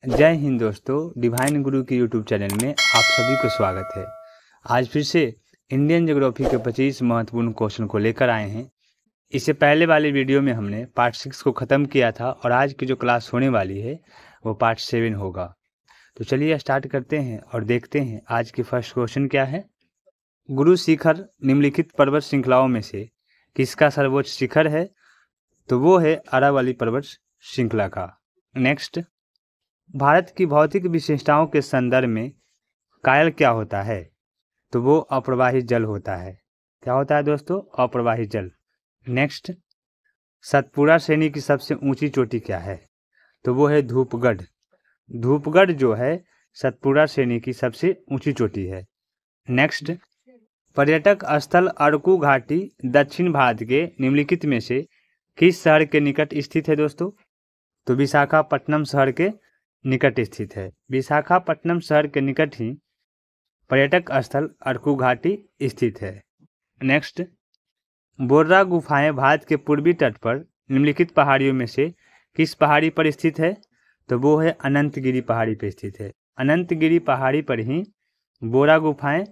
जय हिंद दोस्तों, डिवाइन गुरु के यूट्यूब चैनल में आप सभी को स्वागत है। आज फिर से इंडियन ज्योग्राफी के 25 महत्वपूर्ण क्वेश्चन को लेकर आए हैं। इससे पहले वाले वीडियो में हमने पार्ट 6 को ख़त्म किया था और आज की जो क्लास होने वाली है वो पार्ट 7 होगा। तो चलिए स्टार्ट करते हैं और देखते हैं आज की फर्स्ट क्वेश्चन क्या है। गुरु शिखर निम्नलिखित पर्वत श्रृंखलाओं में से किसका सर्वोच्च शिखर है? तो वो है अरावली पर्वत श्रृंखला का। नेक्स्ट, भारत की भौतिक विशेषताओं के संदर्भ में कायल क्या होता है? तो वो अप्रवाहित जल होता है। क्या होता है दोस्तों? अप्रवाहित जल। नेक्स्ट, सतपुड़ा श्रेणी की सबसे ऊंची चोटी क्या है? तो वो है धूपगढ़। धूपगढ़ जो है सतपुड़ा श्रेणी की सबसे ऊंची चोटी है। नेक्स्ट, पर्यटक स्थल अरकू घाटी दक्षिण भारत के निम्नलिखित में से किस शहर के निकट स्थित है दोस्तों? तो विशाखापट्टनम शहर के निकट स्थित है। विशाखापट्टनम शहर के निकट ही पर्यटक स्थल अरकू घाटी स्थित है। नेक्स्ट, बोर्रा गुफाएं भारत के पूर्वी तट पर निम्नलिखित पहाड़ियों में से किस पहाड़ी पर स्थित है? तो वो है अनंतगिरी पहाड़ी पर स्थित है। अनंतगिरी पहाड़ी पर ही बोर्रा गुफाएं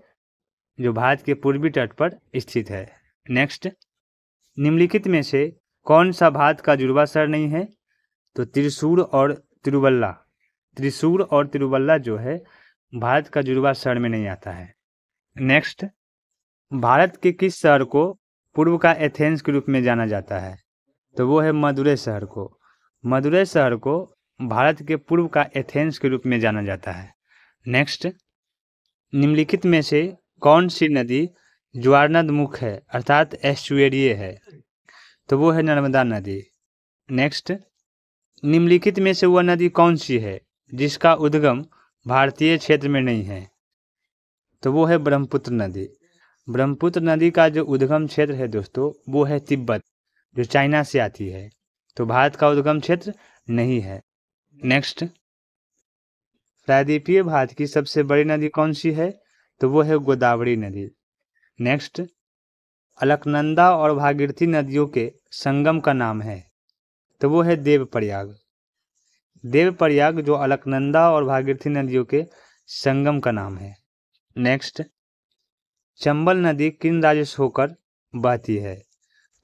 जो भारत के पूर्वी तट पर स्थित है। नेक्स्ट, निम्नलिखित में से कौन सा भारत का जुड़वा शहर नहीं है? तो त्रिशूर और तिरुवल्ला। त्रिशूर और तिरुवल्ला जो है भारत का जुड़वा शहर में नहीं आता है। नेक्स्ट, भारत के किस शहर को पूर्व का एथेंस के रूप में जाना जाता है? तो वो है मदुरै शहर को। मदुरै शहर को भारत के पूर्व का एथेंस के रूप में जाना जाता है। नेक्स्ट, निम्नलिखित में से कौन सी नदी ज्वारनद मुख है अर्थात एस्चुएरिये है? तो वो है नर्मदा नदी। नेक्स्ट, निम्नलिखित में से वह नदी कौन सी है जिसका उद्गम भारतीय क्षेत्र में नहीं है? तो वो है ब्रह्मपुत्र नदी। ब्रह्मपुत्र नदी का जो उद्गम क्षेत्र है दोस्तों वो है तिब्बत, जो चाइना से आती है। तो भारत का उद्गम क्षेत्र नहीं है। नेक्स्ट, प्रायद्वीपीय भारत की सबसे बड़ी नदी कौन सी है? तो वो है गोदावरी नदी। नेक्स्ट, अलकनंदा और भागीरथी नदियों के संगम का नाम है? तो वो है देवप्रयाग। देवप्रयाग जो अलकनंदा और भागीरथी नदियों के संगम का नाम है। नेक्स्ट, चंबल नदी किन राज्यों से होकर बहती है?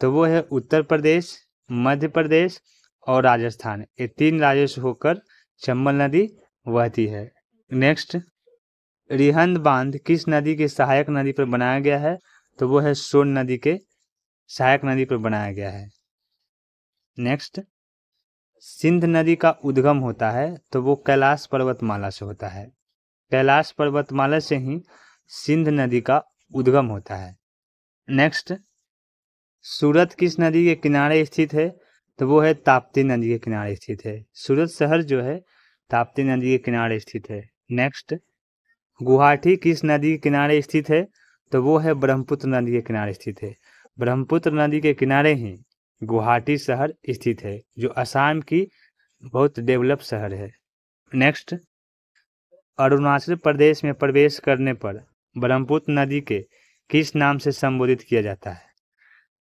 तो वो है उत्तर प्रदेश, मध्य प्रदेश और राजस्थान। ये 3 राज्यों से होकर चंबल नदी बहती है। नेक्स्ट, रिहंद बांध किस नदी के सहायक नदी पर बनाया गया है? तो वो है सोन नदी के सहायक नदी पर बनाया गया है। नेक्स्ट, सिंध नदी का उद्गम होता है तो वो कैलाश पर्वतमाला से होता है। कैलाश पर्वतमाला से ही सिंध नदी का उद्गम होता है। नेक्स्ट, सूरत किस नदी के किनारे स्थित है? तो वो है ताप्ती नदी के किनारे स्थित है। सूरत शहर जो है ताप्ती नदी के किनारे स्थित है। नेक्स्ट, गुवाहाटी किस नदी के किनारे स्थित है? तो वो है ब्रह्मपुत्र नदी के किनारे स्थित है। ब्रह्मपुत्र नदी के किनारे ही गुवाहाटी शहर स्थित है जो असम की बहुत डेवलप शहर है। नेक्स्ट, अरुणाचल प्रदेश में प्रवेश करने पर ब्रह्मपुत्र नदी के किस नाम से संबोधित किया जाता है?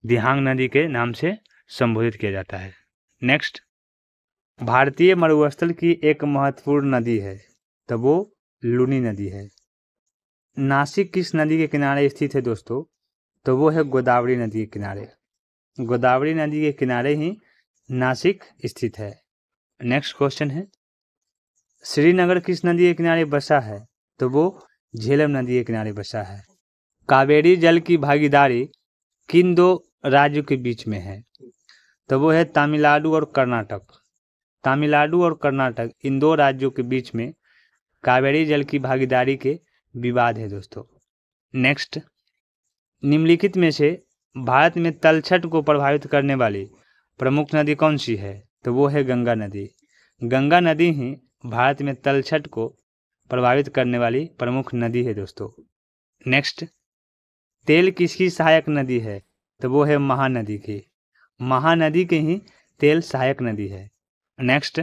दिहांग नदी के नाम से संबोधित किया जाता है। नेक्स्ट, भारतीय मरुस्थल की एक महत्वपूर्ण नदी है तो वो लूनी नदी है। नासिक किस नदी के किनारे स्थित है दोस्तों? तो वो है गोदावरी नदी के किनारे। गोदावरी नदी के किनारे ही नासिक स्थित है। नेक्स्ट क्वेश्चन है, श्रीनगर किस नदी के किनारे बसा है? तो वो झेलम नदी के किनारे बसा है। कावेरी जल की भागीदारी किन 2 राज्यों के बीच में है? तो वो है तमिलनाडु और कर्नाटक। तमिलनाडु और कर्नाटक इन 2 राज्यों के बीच में कावेरी जल की भागीदारी के विवाद है दोस्तों। नेक्स्ट, निम्नलिखित में से भारत में तलछट को प्रभावित करने वाली प्रमुख नदी कौन सी है? तो वो है गंगा नदी। गंगा नदी ही भारत में तलछट को प्रभावित करने वाली प्रमुख नदी है दोस्तों। नेक्स्ट, तेल किसकी सहायक नदी है? तो वो है महानदी की। महानदी के ही तेल सहायक नदी है। नेक्स्ट,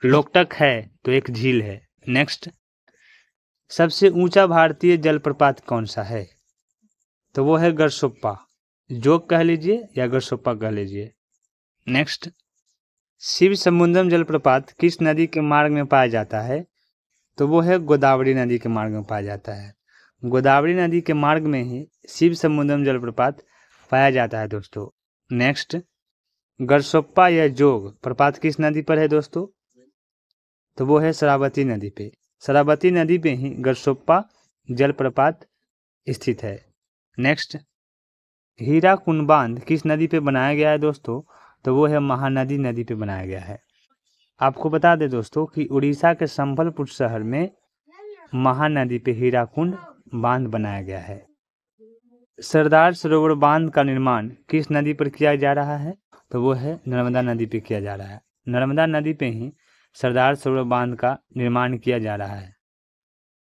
लोकटक है तो एक झील है। नेक्स्ट, सबसे ऊंचा भारतीय जलप्रपात कौन सा है? तो वो है गरसोप्पा। जोग कह लीजिए या गरसोप्पा कह लीजिए। नेक्स्ट, शिव समुद्रम जलप्रपात किस नदी के मार्ग में पाया जाता है? तो वो है गोदावरी नदी के मार्ग में पाया जाता है। गोदावरी नदी के मार्ग में ही शिव समुद्रम जलप्रपात पाया जाता है दोस्तों। नेक्स्ट, गरसोप्पा या जोग प्रपात किस नदी पर है दोस्तों? तो वो है शरावती नदी पे। शरावती नदी पे ही गरसोप्पा जलप्रपात स्थित है। नेक्स्ट, हीराकुंड बांध किस नदी पे बनाया गया है दोस्तों? तो वो है महानदी नदी पे बनाया गया है। आपको बता दें दोस्तों कि उड़ीसा के संबलपुर शहर में महानदी पे हीराकुंड बांध बनाया गया है। सरदार सरोवर बांध का निर्माण किस नदी पर किया जा रहा है? तो वो है नर्मदा नदी पे किया जा रहा है। नर्मदा नदी पे ही सरदार सरोवर बांध का निर्माण किया जा रहा है।